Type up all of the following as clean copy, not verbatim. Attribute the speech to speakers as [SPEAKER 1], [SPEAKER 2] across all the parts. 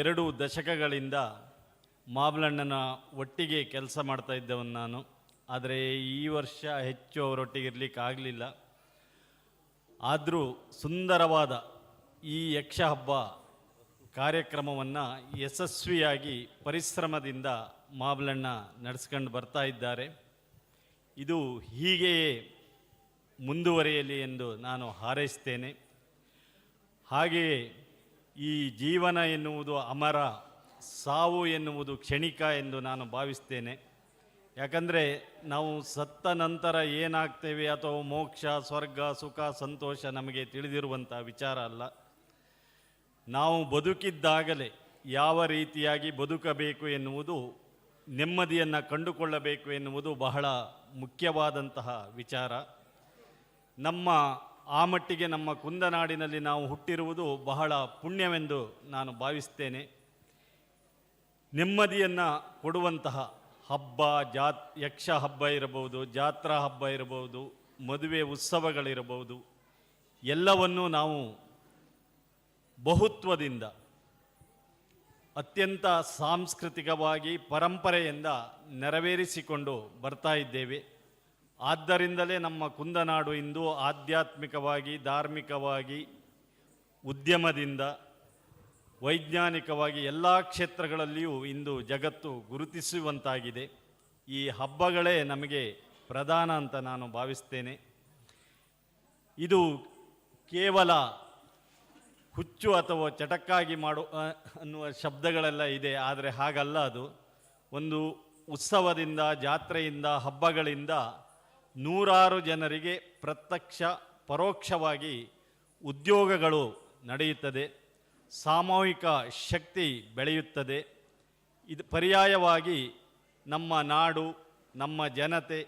[SPEAKER 1] 2 ದಶಕಗಳಿಂದ ಮಾಬ್ಲಣ್ಣನ ಒಟ್ಟಿಗೆ ಕೆಲಸ ಮಾಡ್ತಾ ಇದ್ದವನು ನಾನು. ಆದರೆ ಈ ವರ್ಷ ಹೆಚ್ಚು ಅವರೊಟ್ಟಿಗೆ ಇರಲಿಕ್ಕೆ ಆಗಲಿಲ್ಲ. ಆದರೂ ಸುಂದರವಾದ ಈ ಯಕ್ಷ ಹಬ್ಬ ಕಾರ್ಯಕ್ರಮವನ್ನು ಯಶಸ್ವಿಯಾಗಿ ಪರಿಶ್ರಮದಿಂದ ಮಾಬ್ಲಣ್ಣ ನಡೆಸ್ಕೊಂಡು ಬರ್ತಾ ಇದ್ದಾರೆ. ಇದು ಹೀಗೆಯೇ ಮುಂದುವರಿಯಲಿ ಎಂದು ನಾನು ಹಾರೈಸ್ತೇನೆ. ಹಾಗೆಯೇ ಈ ಜೀವನ ಎನ್ನುವುದು ಅಮರ, ಸಾವು ಎನ್ನುವುದು ಕ್ಷಣಿಕ ಎಂದು ನಾನು ಭಾವಿಸ್ತೇನೆ. ಯಾಕಂದರೆ ನಾವು ಸತ್ತ ನಂತರ ಏನಾಗ್ತೇವೆ ಅಥವಾ ಮೋಕ್ಷ, ಸ್ವರ್ಗ, ಸುಖ, ಸಂತೋಷ ನಮಗೆ ತಿಳಿದಿರುವಂಥ ವಿಚಾರ ಅಲ್ಲ. ನಾವು ಬದುಕಿದ್ದಾಗಲೇ ಯಾವ ರೀತಿಯಾಗಿ ಬದುಕಬೇಕು ಎನ್ನುವುದು, ನೆಮ್ಮದಿಯನ್ನು ಕಂಡುಕೊಳ್ಳಬೇಕು ಎನ್ನುವುದು ಬಹಳ ಮುಖ್ಯವಾದಂತಹ ವಿಚಾರ. ಆ ಮಟ್ಟಿಗೆ ನಮ್ಮ ಕುಂದನಾಡಿನಲ್ಲಿ ನಾವು ಹುಟ್ಟಿರುವುದು ಬಹಳ ಪುಣ್ಯವೆಂದು ನಾನು ಭಾವಿಸ್ತೇನೆ. ನೆಮ್ಮದಿಯನ್ನು ಕೊಡುವಂತಹ ಹಬ್ಬ, ಯಕ್ಷ ಹಬ್ಬ ಇರಬಹುದು, ಜಾತ್ರಾ ಹಬ್ಬ ಇರಬಹುದು, ಮದುವೆ ಉತ್ಸವಗಳಿರಬಹುದು, ಎಲ್ಲವನ್ನೂ ನಾವು ಬಹುತ್ವದಿಂದ ಅತ್ಯಂತ ಸಾಂಸ್ಕೃತಿಕವಾಗಿ ಪರಂಪರೆಯಿಂದ ನೆರವೇರಿಸಿಕೊಂಡು ಬರ್ತಾ ಇದ್ದೇವೆ. ಆದ್ದರಿಂದಲೇ ನಮ್ಮ ಕುಂದನಾಡು ಇಂದು ಆಧ್ಯಾತ್ಮಿಕವಾಗಿ, ಧಾರ್ಮಿಕವಾಗಿ, ಉದ್ಯಮದಿಂದ, ವೈಜ್ಞಾನಿಕವಾಗಿ ಎಲ್ಲ ಕ್ಷೇತ್ರಗಳಲ್ಲಿಯೂ ಇಂದು ಜಗತ್ತು ಗುರುತಿಸುವಂತಾಗಿದೆ. ಈ ಹಬ್ಬಗಳೇ ನಮಗೆ ಪ್ರಧಾನ ಅಂತ ನಾನು ಭಾವಿಸ್ತೇನೆ. ಇದು ಕೇವಲ ಹುಚ್ಚು ಅಥವಾ ಚಟಕ್ಕಾಗಿ ಅನ್ನುವ ಶಬ್ದಗಳೆಲ್ಲ ಇದೆ, ಆದರೆ ಹಾಗಲ್ಲ. ಅದು ಒಂದು ಉತ್ಸವದಿಂದ, ಜಾತ್ರೆಯಿಂದ, ಹಬ್ಬಗಳಿಂದ ನೂರಾರು ಜನರಿಗೆ ಪ್ರತ್ಯಕ್ಷ ಪರೋಕ್ಷವಾಗಿ ಉದ್ಯೋಗಗಳು ನಡೆಯುತ್ತದೆ, ಸಾಮೂಹಿಕ ಶಕ್ತಿ ಬೆಳೆಯುತ್ತದೆ. ಇದು ಪರ್ಯಾಯವಾಗಿ ನಮ್ಮ ನಾಡು, ನಮ್ಮ ಜನತೆ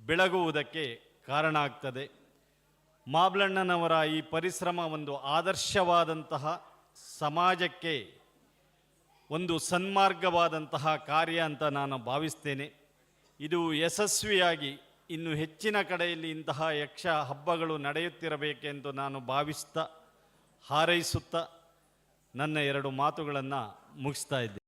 [SPEAKER 1] ಬೆಳಗುವುದಕ್ಕೆ ಕಾರಣ ಆಗ್ತದೆ. ಮಾಬ್ಲಣ್ಣನವರ ಈ ಪರಿಶ್ರಮ ಒಂದು ಆದರ್ಶವಾದಂತಹ, ಸಮಾಜಕ್ಕೆ ಒಂದು ಸನ್ಮಾರ್ಗವಾದಂತಹ ಕಾರ್ಯ ಅಂತ ನಾನು ಭಾವಿಸ್ತೇನೆ. ಇದು ಯಶಸ್ವಿಯಾಗಿ ಇನ್ನು ಹೆಚ್ಚಿನ ಕಡೆಯಲ್ಲಿ ಇಂತಹ ಯಕ್ಷ ಹಬ್ಬಗಳು ನಡೆಯುತ್ತಿರಬೇಕೆಂದು ನಾನು ಭಾವಿಸ್ತಾ, ಹಾರೈಸುತ್ತಾ ನನ್ನ 2 ಮಾತುಗಳನ್ನು ಮುಗಿಸ್ತಾ ಇದ್ದೆ.